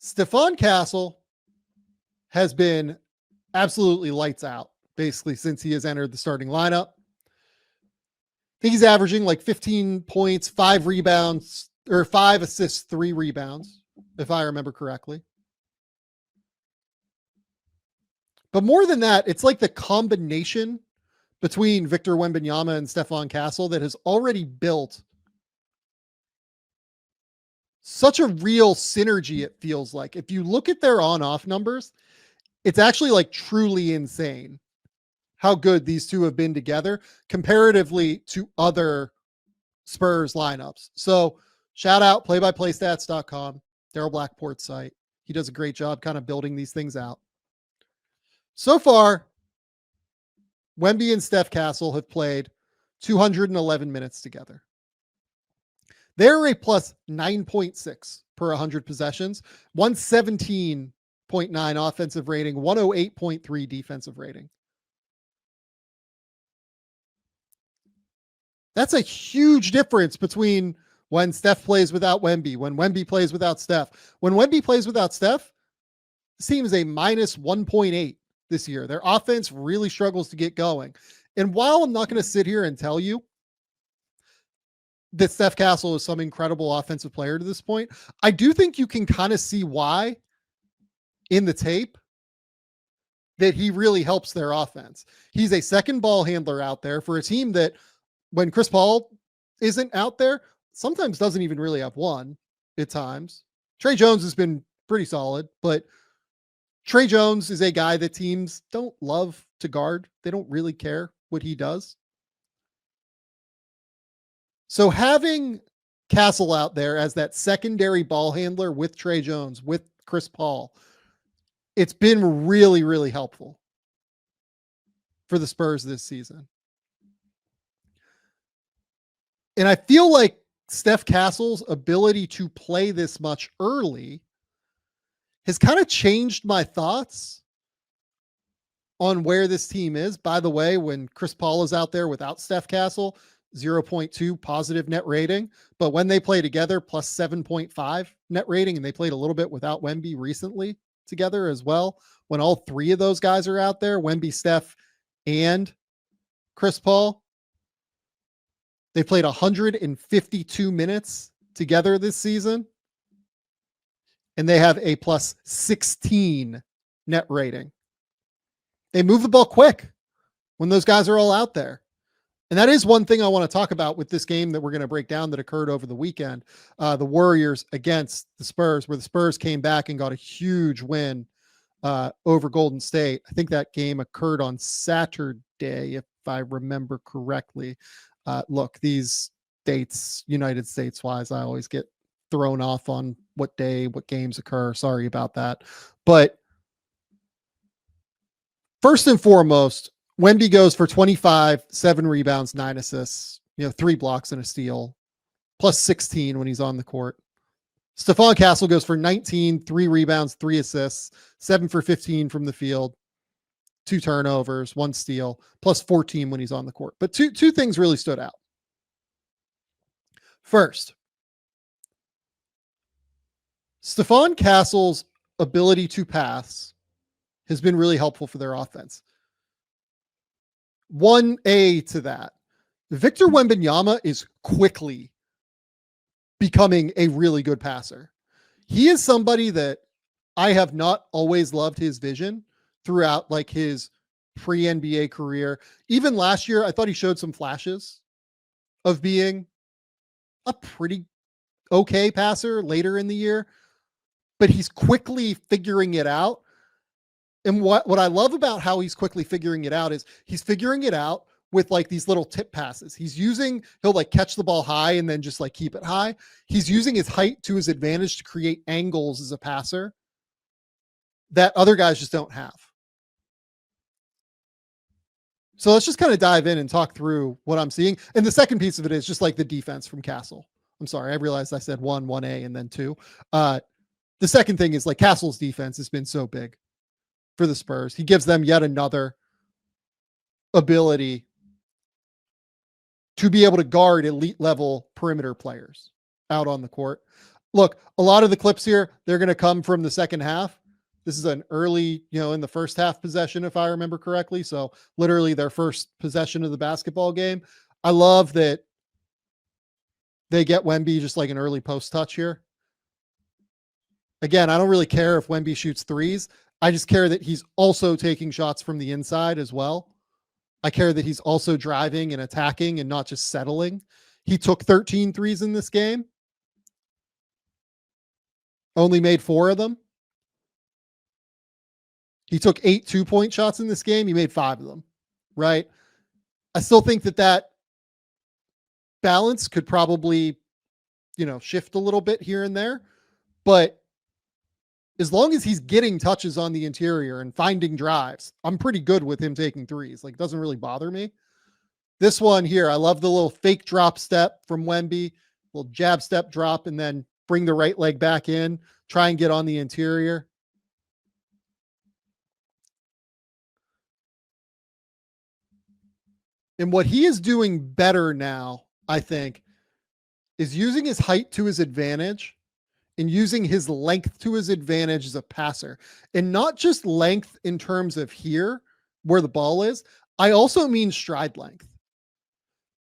Stephon Castle has been absolutely lights out, basically, since he has entered the starting lineup. I think he's averaging like 15 points, 5 rebounds, or 5 assists, 3 rebounds, if I remember correctly. But more than that, it's like the combination between Victor Wembanyama and Stephon Castle that has already built such a real synergy, it feels like. If you look at their on-off numbers, it's actually like truly insane how good these two have been together comparatively to other Spurs lineups. So shout out playbyplaystats.com, Daryl Blackport's site. He does a great job kind of building these things out. So far, Wemby and Steph Castle have played 211 minutes together. They're a plus 9.6 per 100 possessions, 117.9 offensive rating, 108.3 defensive rating. That's a huge difference between when Steph plays without Wemby, when Wemby plays without Steph. When Wemby plays without Steph, this team is a minus 1.8 this year. Their offense really struggles to get going. And while I'm not going to sit here and tell you that Steph Castle is some incredible offensive player to this point, I do think you can kind of see why in the tape that he really helps their offense. He's a second ball handler out there for a team that, when Chris Paul isn't out there, sometimes doesn't even really have one at times. Trey Jones has been pretty solid, but Trey Jones is a guy that teams don't love to guard. They don't really care what he does. So having Castle out there as that secondary ball handler with Trey Jones, with Chris Paul, it's been really, really helpful for the Spurs this season. And I feel like Steph Castle's ability to play this much early has kind of changed my thoughts on where this team is. By the way, when Chris Paul is out there without Steph Castle, 0.2 positive net rating. But when they play together, plus 7.5 net rating, and they played a little bit without Wemby recently together as well. When all three of those guys are out there, Wemby, Steph, and Chris Paul, they played 152 minutes together this season, and they have a plus 16 net rating. They move the ball quick when those guys are all out there. And that is one thing I want to talk about with this game that we're going to break down that occurred over the weekend. The Warriors against the Spurs, where the Spurs came back and got a huge win over Golden State. I think that game occurred on Saturday, if I remember correctly. Look, these dates, United States wise, I always get thrown off on what day, what games occur. Sorry about that. But first and foremost, Wemby goes for 25, 7 rebounds, 9 assists, 3 blocks and a steal, plus 16 when he's on the court. Stephon Castle goes for 19, 3 rebounds, 3 assists, 7 for 15 from the field, 2 turnovers, 1 steal, plus 14 when he's on the court. But two things really stood out. First, Stephon Castle's ability to pass has been really helpful for their offense. 1A to that, Victor Wembanyama is quickly becoming a really good passer. He is somebody that I have not always loved his vision throughout like his pre-NBA career. Even last year, I thought he showed some flashes of being a pretty okay passer later in the year, but he's quickly figuring it out. And what I love about how he's quickly figuring it out is he's figuring it out with like these little tip passes. He'll like catch the ball high and then just like keep it high. He's using his height to his advantage to create angles as a passer that other guys just don't have. So let's just kind of dive in and talk through what I'm seeing. And the second piece of it is just like the defense from Castle. I'm sorry, I realized I said 1A, and then 2. The second thing is like Castle's defense has been so big for the Spurs. He gives them yet another ability to be able to guard elite level perimeter players out on the court. Look, a lot of the clips here, they're going to come from the second half. This is an early, in the first half possession, if I remember correctly. So literally their first possession of the basketball game. I love that they get Wemby just like an early post touch here. Again, I don't really care if Wemby shoots threes. I just care that he's also taking shots from the inside as well. I care that he's also driving and attacking and not just settling. He took 13 threes in this game. Only made 4 of them. He took 8 2-point shots in this game. He made 5 of them, right? I still think that balance could probably, shift a little bit here and there. But as long as he's getting touches on the interior and finding drives, I'm pretty good with him taking threes. Like, it doesn't really bother me. This one here, I love the little fake drop step from Wemby, little jab step drop, and then bring the right leg back in, try and get on the interior. And what he is doing better now, I think, is using his height to his advantage and using his length to his advantage as a passer. And not just length in terms of here, where the ball is. I also mean stride length.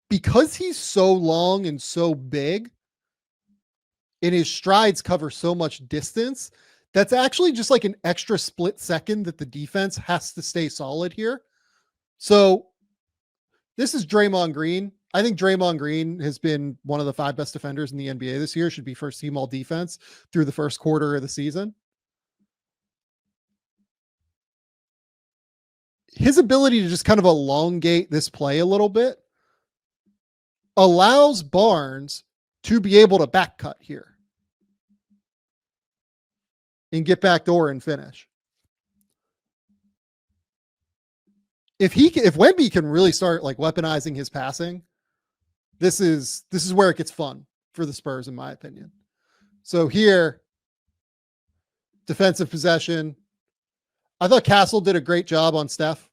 Because he's so long and so big, and his strides cover so much distance, that's actually just like an extra split second that the defense has to stay solid here. So this is Draymond Green. I think Draymond Green has been one of the 5 best defenders in the NBA this year, should be first team all defense through the first quarter of the season. His ability to just kind of elongate this play a little bit allows Barnes to be able to back cut here and get back door and finish. If Wemby can really start like weaponizing his passing, this is where it gets fun for the Spurs, in my opinion. So here, defensive possession. I thought Castle did a great job on Steph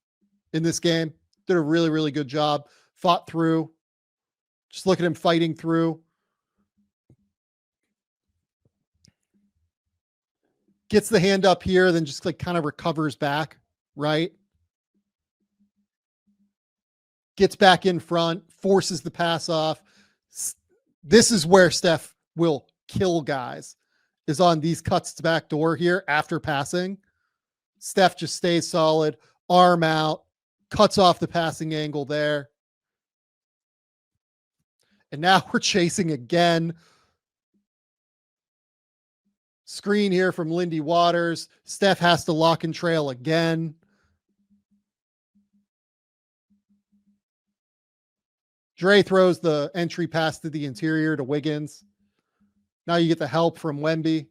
in this game. Did a really, really good job. Fought through. Just look at him fighting through. Gets the hand up here, then just like kind of recovers back, right? Gets back in front, forces the pass off. This is where Steph will kill guys, is on these cuts to back door here after passing. Steph just stays solid, arm out, cuts off the passing angle there. And now we're chasing again. Screen here from Lindy Waters. Steph has to lock and trail again. Dre throws the entry pass to the interior to Wiggins. Now you get the help from Wemby.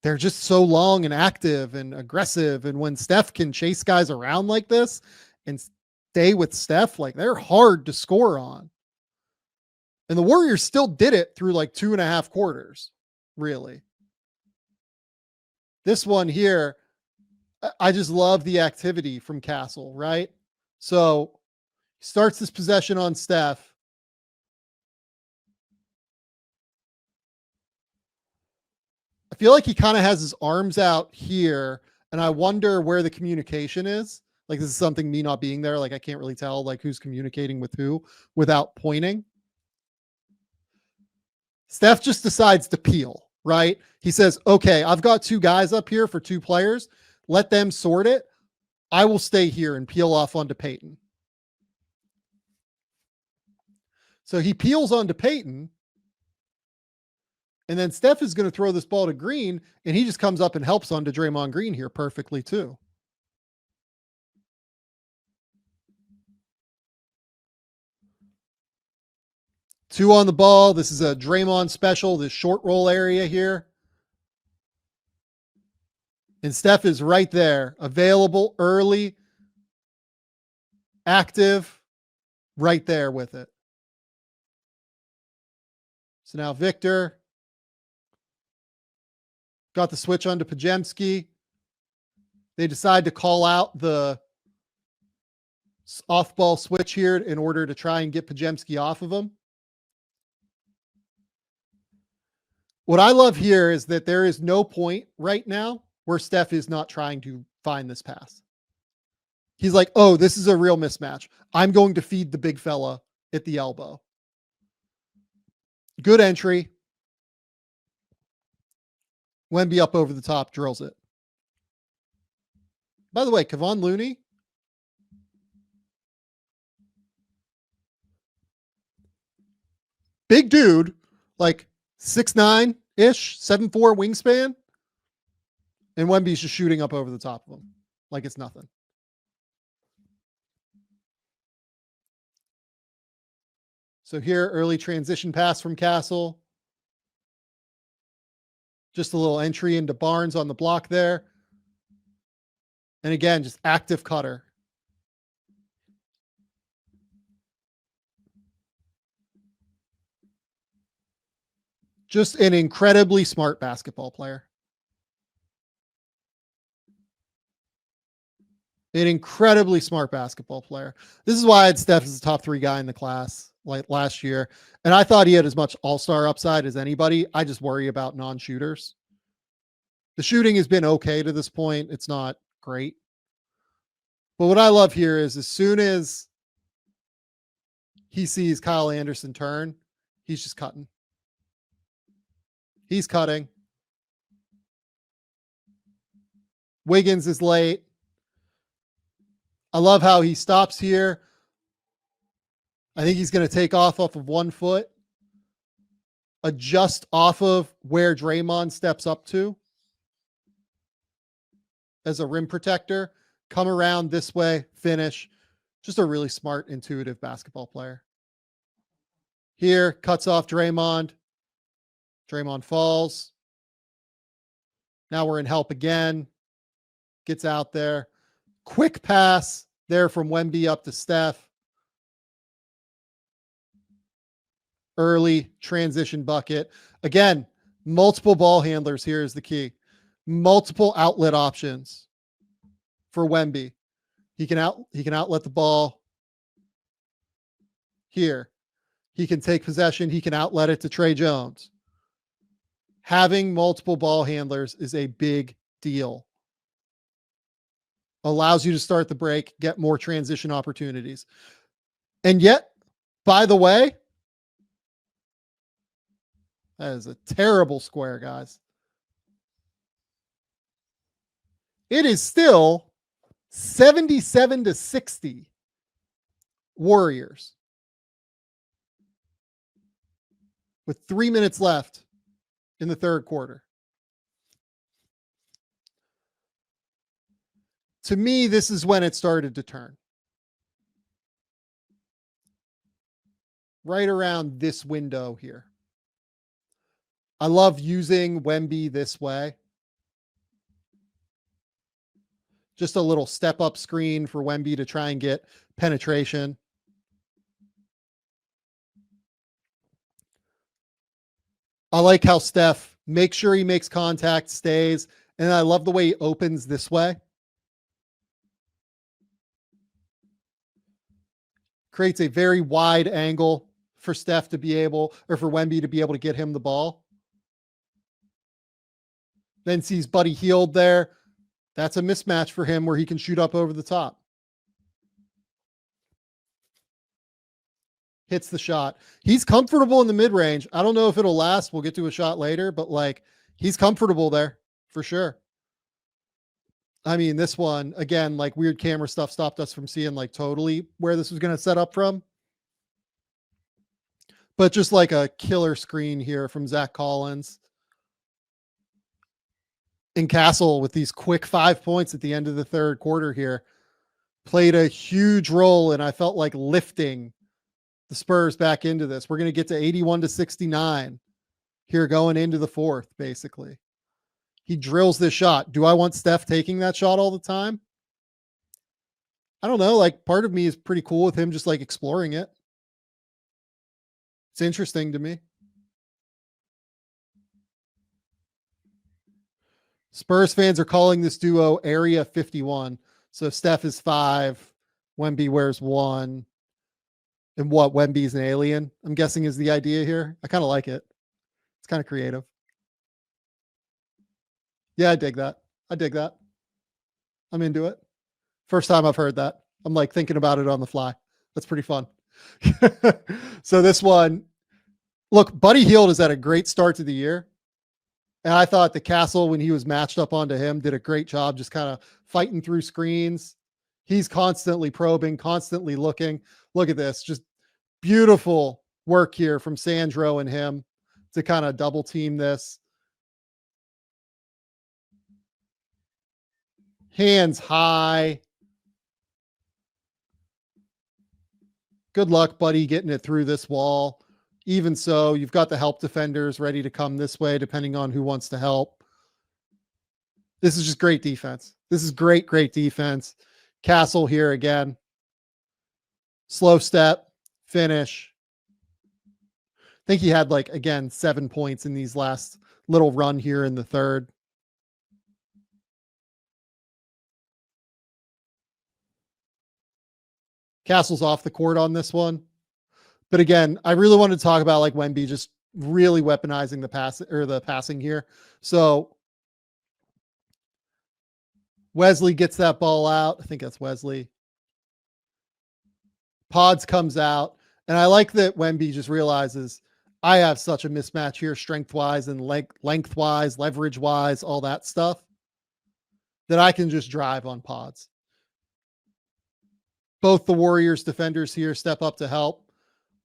They're just so long and active and aggressive. And when Steph can chase guys around like this and stay with Steph, like, they're hard to score on. And the Warriors still did it through like 2.5 quarters, really. This one here, I just love the activity from Castle, right? So he starts this possession on Steph. I feel like he kind of has his arms out here, and I wonder where the communication is. Like, this is something, me not being there, like I can't really tell like who's communicating with who without pointing. Steph just decides to peel, right? He says, okay, I've got 2 guys up here for 2 players. Let them sort it. I will stay here and peel off onto Peyton. So he peels onto Peyton. And then Steph is going to throw this ball to Green, and he just comes up and helps onto Draymond Green here perfectly too. Two on the ball. This is a Draymond special, this short roll area here. And Steph is right there, available early, active, right there with it. So now Victor got the switch onto Podziemski. They decide to call out the off-ball switch here in order to try and get Podziemski off of him. What I love here is that there is no point right now where Steph is not trying to find this pass. He's like, oh, this is a real mismatch. I'm going to feed the big fella at the elbow. Good entry. Wemby up over the top, drills it. By the way, Kevon Looney, big dude, like 6'9"-ish, 7'4" wingspan. And Wemby's just shooting up over the top of him like it's nothing. So here, early transition pass from Castle. Just a little entry into Barnes on the block there. And again, just active cutter. Just an incredibly smart basketball player. An incredibly smart basketball player. This is why I had Steph as the top 3 guy in the class like last year. And I thought he had as much all-star upside as anybody. I just worry about non-shooters. The shooting has been okay to this point. It's not great. But what I love here is as soon as he sees Kyle Anderson turn, he's just cutting. He's cutting. Wiggins is late. I love how he stops here. I think he's going to take off of 1 foot. Adjust off of where Draymond steps up to as a rim protector. Come around this way, finish. Just a really smart, intuitive basketball player. Here, cuts off Draymond. Draymond falls. Now we're in help again. Gets out there. Quick pass there from Wemby up to Steph. Early transition bucket. Again, multiple ball handlers here is the key. Multiple outlet options for Wemby. He can outlet the ball here. He can take possession. He can outlet it to Trey Jones. Having multiple ball handlers is a big deal. Allows you to start the break, get more transition opportunities. And yet, by the way, that is a terrible square, guys. It is still 77-60 Warriors with 3 minutes left in the third quarter. To me, this is when it started to turn. Right around this window here. I love using Wemby this way. Just a little step up screen for Wemby to try and get penetration. I like how Steph makes sure he makes contact, stays, and I love the way he opens this way. Creates a very wide angle for Steph to be able, or for Wemby to be able to get him the ball. Then sees Buddy Hield there. That's a mismatch for him where he can shoot up over the top. Hits the shot. He's comfortable in the mid-range. I don't know if it'll last. We'll get to a shot later, but like he's comfortable there for sure. I mean, this one, again, like weird camera stuff stopped us from seeing like totally where this was going to set up from. But just like a killer screen here from Zach Collins. And Castle with these quick 5 points at the end of the third quarter here played a huge role. And I felt like lifting the Spurs back into this. We're going to get to 81-69 here going into the fourth, basically. He drills this shot. Do I want Steph taking that shot all the time? I don't know. Like part of me is pretty cool with him just like exploring it. It's interesting to me. Spurs fans are calling this duo Area 51. So Steph is 5, Wemby wears 1. And what, Wemby's an alien, I'm guessing is the idea here. I kind of like it. It's kind of creative. Yeah, I dig that. I dig that. I'm into it. First time I've heard that. I'm like thinking about it on the fly. That's pretty fun. So this one, look, Buddy Hield has had a great start to the year. And I thought the Castle, when he was matched up onto him, did a great job just kind of fighting through screens. He's constantly probing, constantly looking. Look at this. Just beautiful work here from Sandro and him to kind of double team this. Hands high. Good luck, buddy, getting it through this wall. Even so, you've got the help defenders ready to come this way, depending on who wants to help. This is just great defense. This is great, great defense. Castle here again. Slow step, finish. I think he had, like, again, 7 points in these last little run here in the third. Castle's off the court on this one. But again, I really wanted to talk about like Wemby just really weaponizing the pass or the passing here. So Wesley gets that ball out. I think that's Wesley. Pods comes out. And I like that Wemby just realizes I have such a mismatch here, strength-wise and length-wise, leverage-wise, all that stuff, that I can just drive on pods. Both the Warriors defenders here step up to help.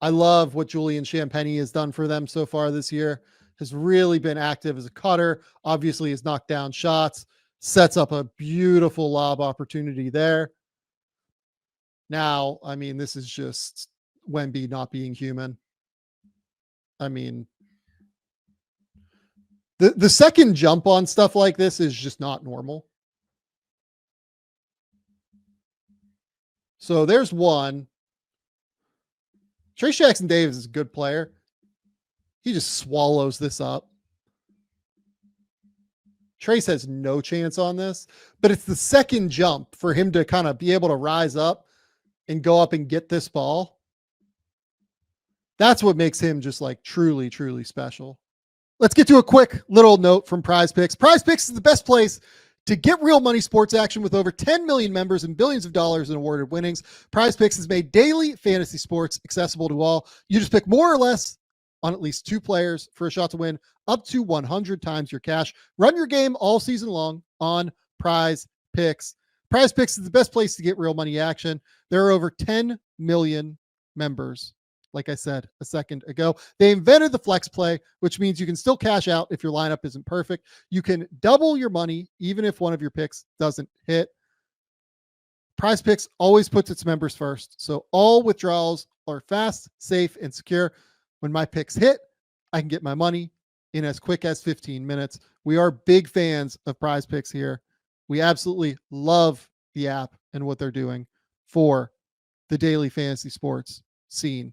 I love what Julian Champagnie has done for them so far this year. Has really been active as a cutter. Obviously has knocked down shots. Sets up a beautiful lob opportunity there. Now, I mean, this is just Wemby not being human. I mean, the second jump on stuff like this is just not normal. So there's one. Trace Jackson Davis is a good player. He just swallows this up. Trace has no chance on this, but it's the second jump for him to kind of be able to rise up and go up and get this ball. That's what makes him just like truly, truly special. Let's get to a quick little note from Prize Picks. Prize Picks is the best place to get real money sports action with over 10 million members and billions of dollars in awarded winnings. Prize Picks has made daily fantasy sports accessible to all. You just pick more or less on at least 2 players for a shot to win up to 100 times your cash. Run your game all season long on Prize Picks. Prize Picks is the best place to get real money action. There are over 10 million members. Like I said a second ago, they invented the flex play, which means you can still cash out if your lineup isn't perfect. You can double your money even if one of your picks doesn't hit. Prize Picks always puts its members first, so all withdrawals are fast, safe, and secure. When my picks hit, I can get my money in as quick as 15 minutes. We are big fans of Prize Picks here. We absolutely love the app and what they're doing for the daily fantasy sports scene.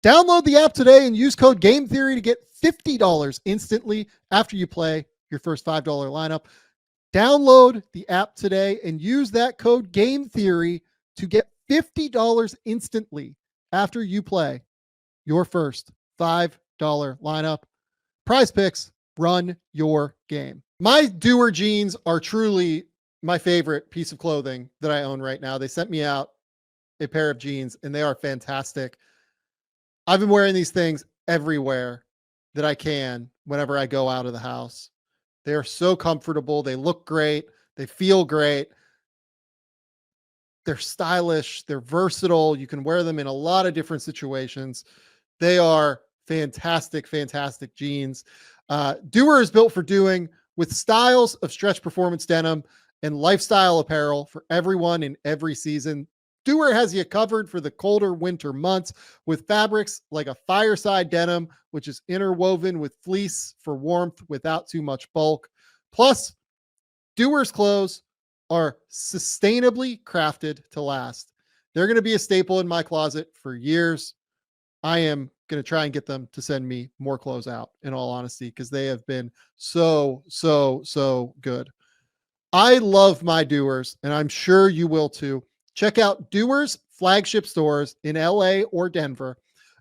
Download the app today and use code Game Theory to get $50 instantly after you play your first $5 lineup. Download the app today and use that code Game Theory to get $50 instantly after you play your first $5 lineup. Prize Picks, run your game. My Doer jeans are truly my favorite piece of clothing that I own right now. They sent me out a pair of jeans and they are fantastic. I've been wearing these things everywhere that I can whenever I go out of the house. They are so comfortable. They look great. They feel great. They're stylish. They're versatile. You can wear them in a lot of different situations. They are fantastic, fantastic jeans. Doer is built for doing with styles of stretch performance denim and lifestyle apparel for everyone in every season. Doer has you covered for the colder winter months with fabrics like a fireside denim, which is interwoven with fleece for warmth without too much bulk. Plus, Doer's clothes are sustainably crafted to last. They're going to be a staple in my closet for years. I am going to try and get them to send me more clothes out, in all honesty, because they have been so, so, so good. I love my Doers, and I'm sure you will too. Check out Doer's flagship stores in LA or Denver,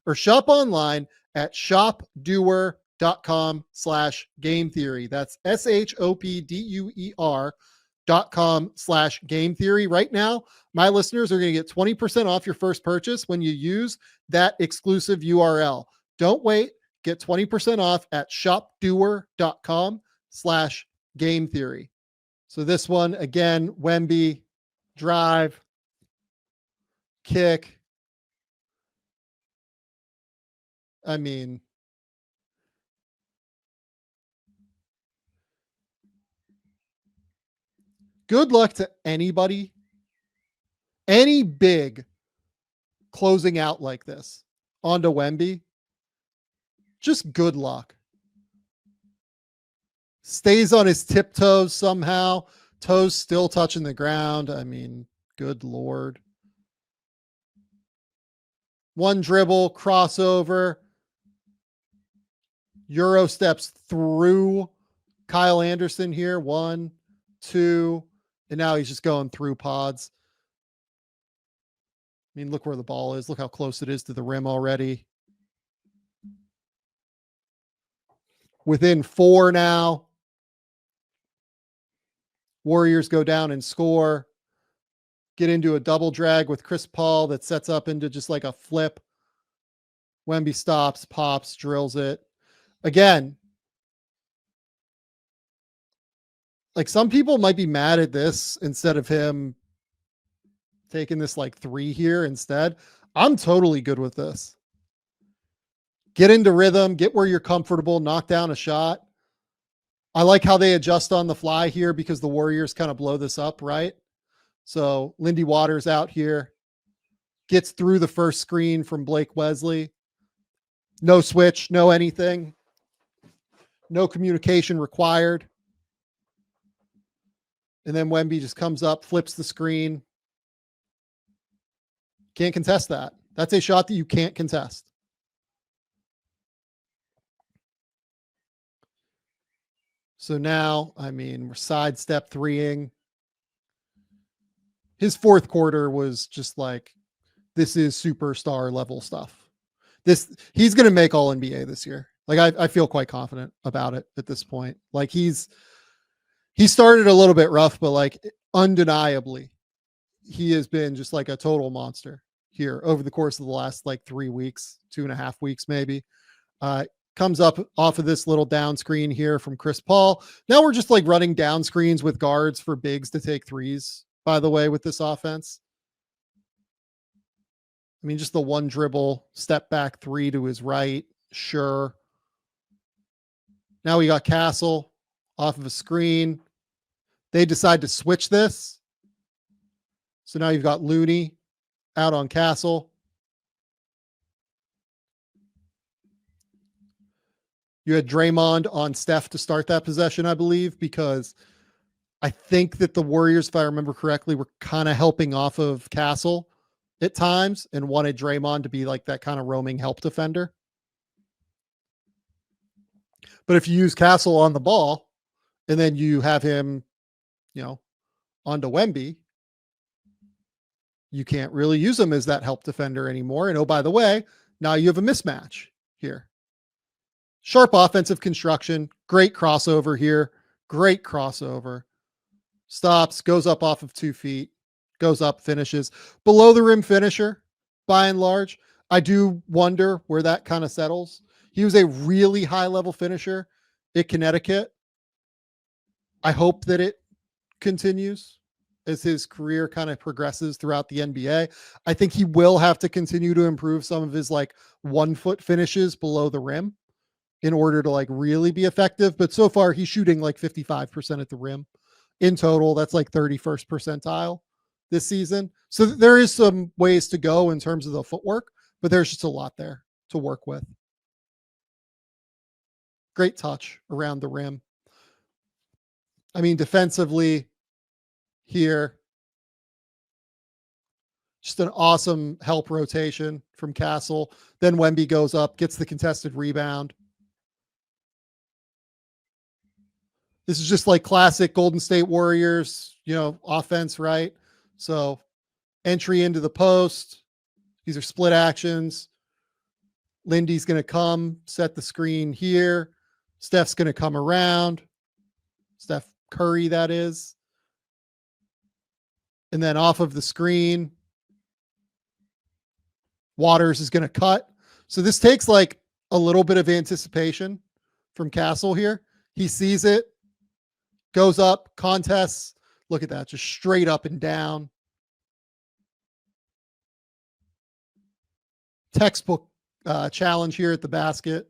or shop online at shopdoer.com/game theory. That's shopduer.com/game theory. Right now, my listeners are going to get 20% off your first purchase when you use that exclusive URL. Don't wait. Get 20% off at shopdoer.com/game theory. So this one, again, Wemby, drive, kick. I mean, good luck to anybody, any big closing out like this onto Wemby. Just good luck. Stays on his tiptoes somehow, toes still touching the ground. I mean, good Lord. One dribble, crossover, Euro steps through Kyle Anderson here. 1, 2, and now he's just going through pods. I mean, look where the ball is. Look how close it is to the rim already. Within 4 now. Warriors go down and score. Get into a double drag with Chris Paul that sets up into just like a flip. Wemby stops, pops, drills it. Again, like some people might be mad at this instead of him taking this like 3 here instead. I'm totally good with this. Get into rhythm, get where you're comfortable, knock down a shot. I like how they adjust on the fly here because the Warriors kind of blow this up, right? So Lindy Waters out here, gets through the first screen from Blake Wesley. No switch, no anything. No communication required. And then Wemby just comes up, flips the screen. Can't contest that. That's a shot that you can't contest. So now, I mean, we're sidestep 3-ing. His fourth quarter was just like, this is superstar level stuff. He's going to make all NBA this year. Like I feel quite confident about it at this point. Like he started a little bit rough, but like undeniably, he has been just like a total monster here over the course of the last like 3 weeks, 2.5 weeks, maybe. Comes up off of this little down screen here from Chris Paul. Now we're just like running down screens with guards for bigs to take threes, by the way, with this offense. I mean, just the one dribble, step back 3 to his right. Sure. Now we got Castle off of a screen. They decide to switch this. So now you've got Looney out on Castle. You had Draymond on Steph to start that possession, I believe, because I think that the Warriors, if I remember correctly, were kind of helping off of Castle at times and wanted Draymond to be like that kind of roaming help defender. But if you use Castle on the ball and then you have him, onto Wemby, you can't really use him as that help defender anymore. And oh, by the way, now you have a mismatch here. Sharp offensive construction, great crossover here, great crossover. Stops, goes up off of 2 feet, goes up, finishes. Below the rim finisher, by and large. I do wonder where that kind of settles. He was a really high level finisher at Connecticut. I hope that it continues as his career kind of progresses throughout the NBA. I think he will have to continue to improve some of his like 1-foot finishes below the rim in order to like really be effective. But so far he's shooting like 55% at the rim. In total, that's like 31st percentile this season. So there is some ways to go in terms of the footwork, but there's just a lot there to work with. Great touch around the rim. I mean, defensively here, just an awesome help rotation from Castle. Then Wemby goes up, gets the contested rebound. This is just like classic Golden State Warriors, offense, right? So Entry into the post. These are split actions. Lindy's going to come, set the screen here. Steph's going to come around. Steph Curry, that is. And then off of the screen, Waters is going to cut. So this takes like a little bit of anticipation from Castle here. He sees it, goes up, contests. Look at that, just straight up and down. Textbook challenge here at the basket.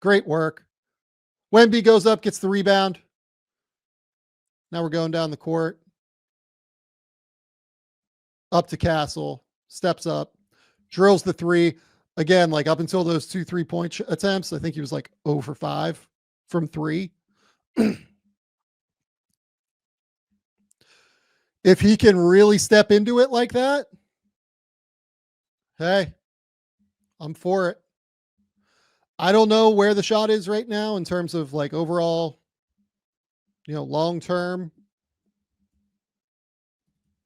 Great work. Wemby goes up, gets the rebound. Now we're going down the court. Up to Castle. Steps up. Drills the three. Again, like up until those 2 3-point attempts, I think he was like 0 for 5 from 3. If he can really step into it like that, hey, I'm for it. I don't know where the shot is right now in terms of like overall, long-term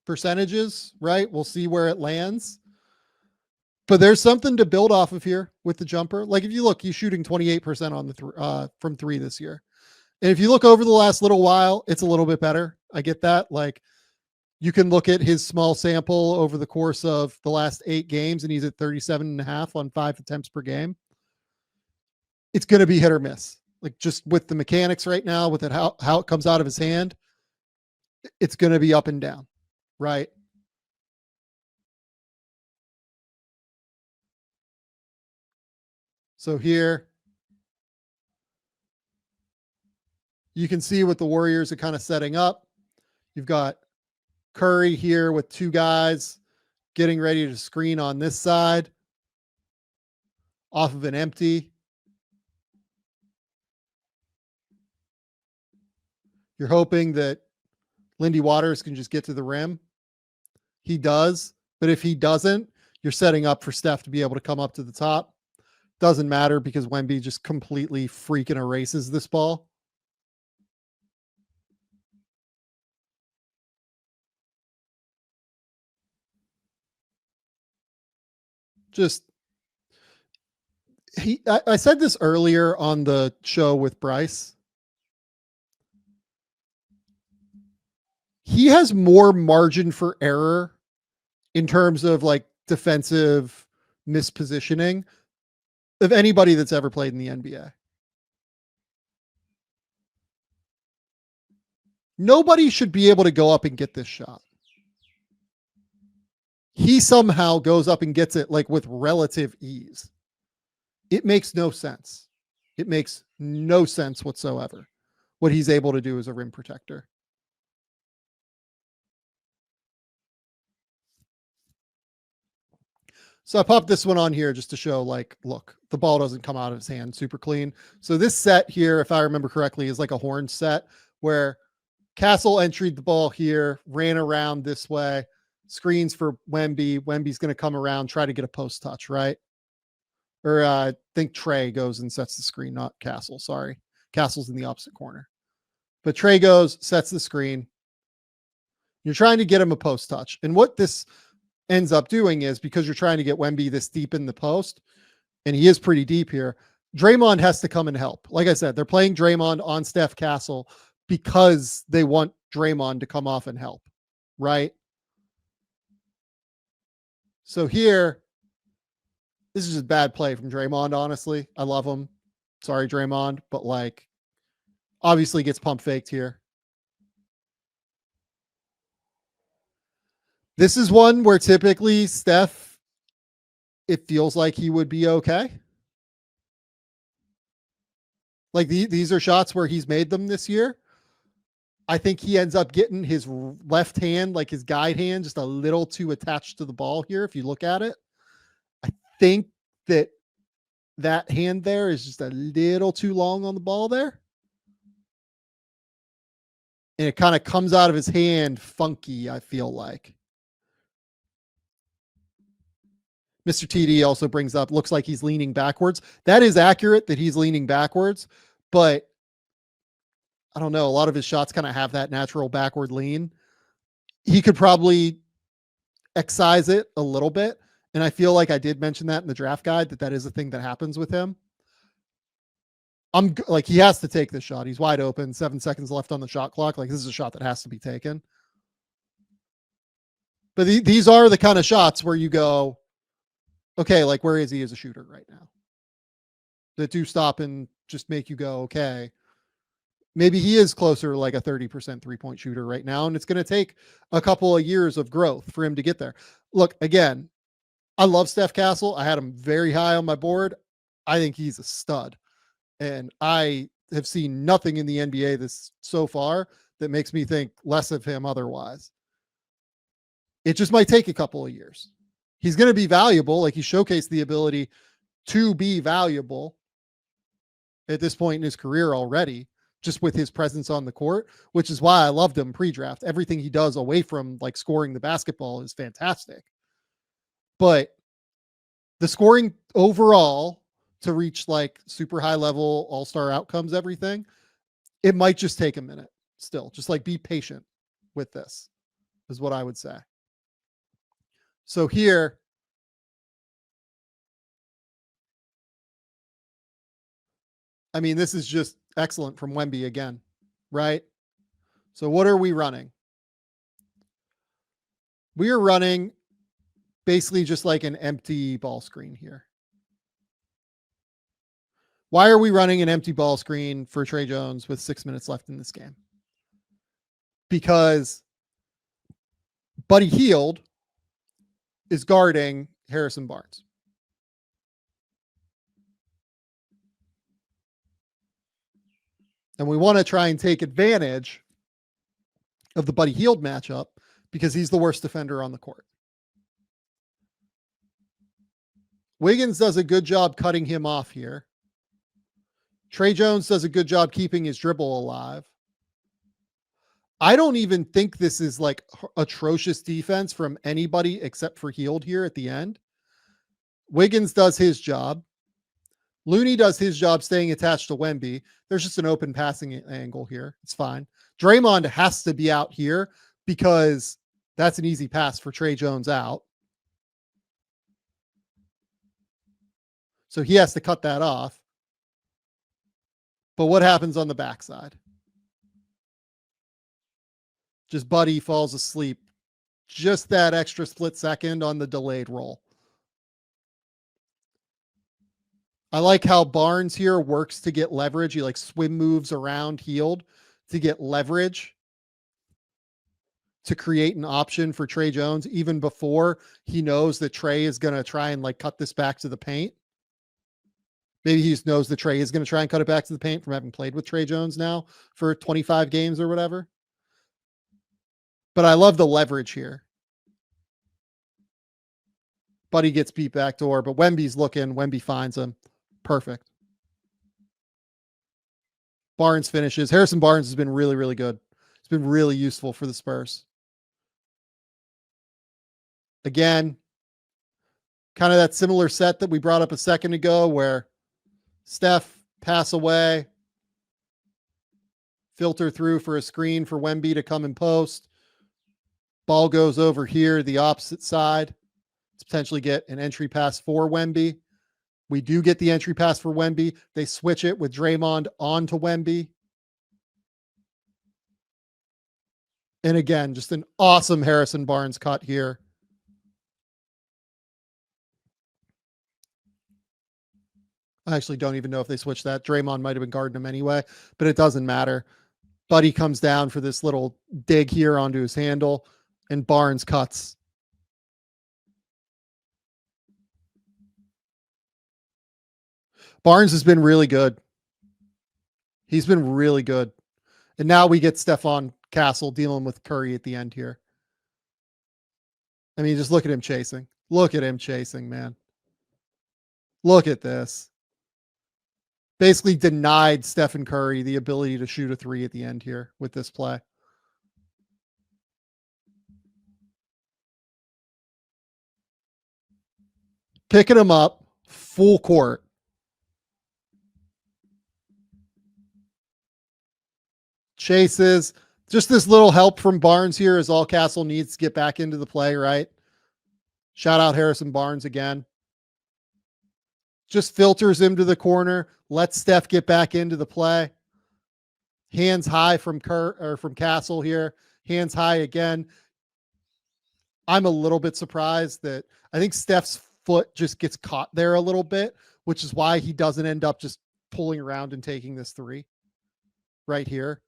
percentages, right? We'll see where it lands. But there's something to build off of here with the jumper. Like if you look, he's shooting 28% on the from 3 this year. And if you look over the last little while, it's a little bit better. I get that. Like you can look at his small sample over the course of the last 8 games, and he's at 37.5 on 5 attempts per game. It's going to be hit or miss. Like just with the mechanics right now, with it, how it comes out of his hand, it's going to be up and down, right? So here, you can see what the Warriors are kind of setting up. You've got Curry here with 2 guys getting ready to screen on this side off of an empty. You're hoping that Lindy Waters can just get to the rim. He does, but if he doesn't, you're setting up for Steph to be able to come up to the top. Doesn't matter because Wemby just completely freaking erases this ball. I said this earlier on the show with Bryce. He has more margin for error in terms of like defensive mispositioning of anybody that's ever played in the NBA. Nobody should be able to go up and get this shot. He somehow goes up and gets it like with relative ease. It makes no sense. It makes no sense whatsoever what he's able to do as a rim protector. So I popped this one on here just to show like, look, the ball doesn't come out of his hand super clean. So this set here, if I remember correctly, is like a horn set where Castle entered the ball here, ran around this way, screens for Wemby. Wemby's going to come around, try to get a post touch, right? Or I think Trey goes and sets the screen, not Castle. Sorry. Castle's in the opposite corner. But Trey goes, sets the screen. You're trying to get him a post touch. And what this ends up doing is, because you're trying to get Wemby this deep in the post, and he is pretty deep here, Draymond has to come and help. Like I said, they're playing Draymond on Steph Castle because they want Draymond to come off and help, right? So here, this is just bad play from Draymond, honestly. I love him. Sorry, Draymond, but like, obviously gets pump faked here. This is one where typically Steph, it feels like he would be okay. Like these are shots where he's made them this year. I think he ends up getting his left hand, like his guide hand, just a little too attached to the ball here. If you look at it, I think that hand there is just a little too long on the ball there. And it kind of comes out of his hand funky, I feel like. Mr. TD also brings up, looks like he's leaning backwards. That is accurate that he's leaning backwards, but I don't know. A lot of his shots kind of have that natural backward lean. He could probably excise it a little bit. And I feel like I did mention that in the draft guide, that is a thing that happens with him. I'm like, he has to take this shot. He's wide open, 7 seconds left on the shot clock. Like, this is a shot that has to be taken. But these are the kind of shots where you go, okay, like, where is he as a shooter right now? That do stop and just make you go, okay, maybe he is closer to like a 30% 3-point shooter right now. And it's going to take a couple of years of growth for him to get there. Look, again, I love Steph Castle. I had him very high on my board. I think he's a stud. And I have seen nothing in the NBA this so far that makes me think less of him otherwise. It just might take a couple of years. He's going to be valuable. Like, he showcased the ability to be valuable at this point in his career already, just with his presence on the court, which is why I loved him pre-draft. Everything he does away from like scoring the basketball is fantastic. But the scoring overall to reach like super high level all-star outcomes, everything, it might just take a minute still. Just like, be patient with this is what I would say. So here, I mean, this is just excellent from Wemby again, right? So what are we running? We are running basically just like an empty ball screen here. Why are we running an empty ball screen for Tre Jones with 6 minutes left in this game? Because Buddy Hield is guarding Harrison Barnes. And we want to try and take advantage of the Buddy Hield matchup because he's the worst defender on the court. Wiggins does a good job cutting him off here. Tre Jones does a good job keeping his dribble alive. I don't even think this is like atrocious defense from anybody except for Hield here at the end. Wiggins does his job. Looney does his job staying attached to Wemby. There's just an open passing angle here. It's fine. Draymond has to be out here because that's an easy pass for Tre Jones out. So he has to cut that off. But what happens on the backside? Just Buddy falls asleep. Just that extra split second on the delayed roll. I like how Barnes here works to get leverage. He like swim moves around Hield to get leverage to create an option for Tre Jones even before he knows that Tre is going to try and like cut this back to the paint. Maybe he just knows that Tre is going to try and cut it back to the paint from having played with Tre Jones now for 25 games or whatever. But I love the leverage here. Buddy gets beat back door, but Wemby's looking. Wemby finds him. Perfect. Barnes finishes. Harrison Barnes has been really, really good. It's been really useful for the Spurs. Again, kind of that similar set that we brought up a second ago where Steph pass away, filter through for a screen for Wemby to come and post. Ball goes over here, the opposite side, to potentially get an entry pass for Wemby. We do get the entry pass for Wemby. They switch it with Draymond onto Wemby. And again, just an awesome Harrison Barnes cut here. I actually don't even know if they switched that. Draymond might have been guarding him anyway, but it doesn't matter. Buddy comes down for this little dig here onto his handle, and Barnes cuts. Barnes has been really good. He's been really good. And now we get Stephon Castle dealing with Curry at the end here. I mean, just look at him chasing. Look at him chasing, man. Look at this. Basically denied Stephen Curry the ability to shoot a three at the end here with this play. Picking him up, full court. Chases. Just this little help from Barnes here is all Castle needs to get back into the play, right? Shout out Harrison Barnes again. Just filters him to the corner. Lets Steph get back into the play. Hands high from from Castle here. Hands high again. I'm a little bit surprised that I think Steph's foot just gets caught there a little bit, which is why he doesn't end up just pulling around and taking this three right here.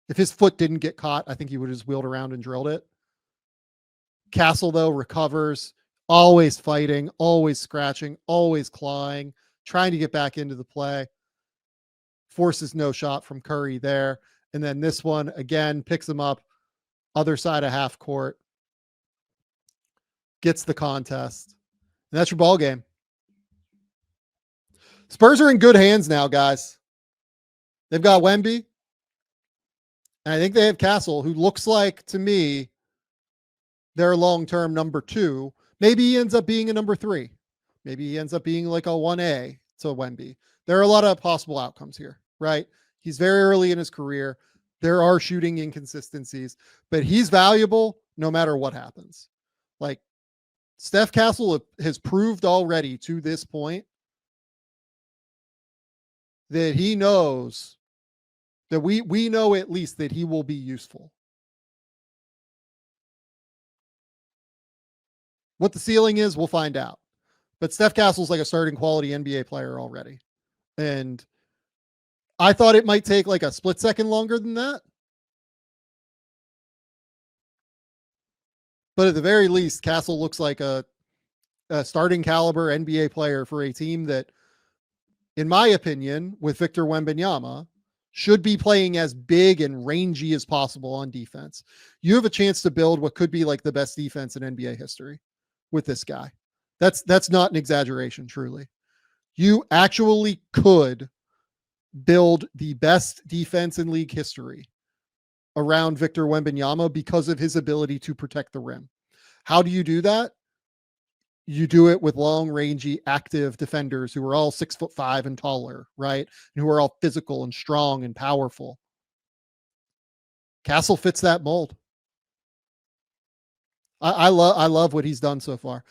If his foot didn't get caught, I think he would have just wheeled around and drilled it. Castle, though, recovers, always fighting, always scratching, always clawing, trying to get back into the play. Forces no shot from Curry there. And then this one, again, picks him up, other side of half court, gets the contest. And that's your ball game. Spurs are in good hands now, guys. They've got Wemby. And I think they have Castle, who looks like, to me, their long-term number 2. Maybe he ends up being a number 3. Maybe he ends up being like a 1A to Wemby. There are a lot of possible outcomes here, right? He's very early in his career. There are shooting inconsistencies, but he's valuable no matter what happens. Like, Steph Castle has proved already to this point that he knows that we know at least that he will be useful. What the ceiling is, we'll find out. But Steph Castle's like a starting quality NBA player already. And I thought it might take like a split second longer than that. But at the very least, Castle looks like a starting caliber NBA player for a team that, in my opinion, with Victor Wembanyama, should be playing as big and rangy as possible on defense. You have a chance to build what could be like the best defense in NBA history with this guy. That's not an exaggeration, truly. You actually could build the best defense in league history around Victor Wembanyama because of his ability to protect the rim. How do you do that? You do it with long, rangy, active defenders who are all 6'5" and taller, right? And who are all physical and strong and powerful. Castle fits that mold. I love what he's done so far.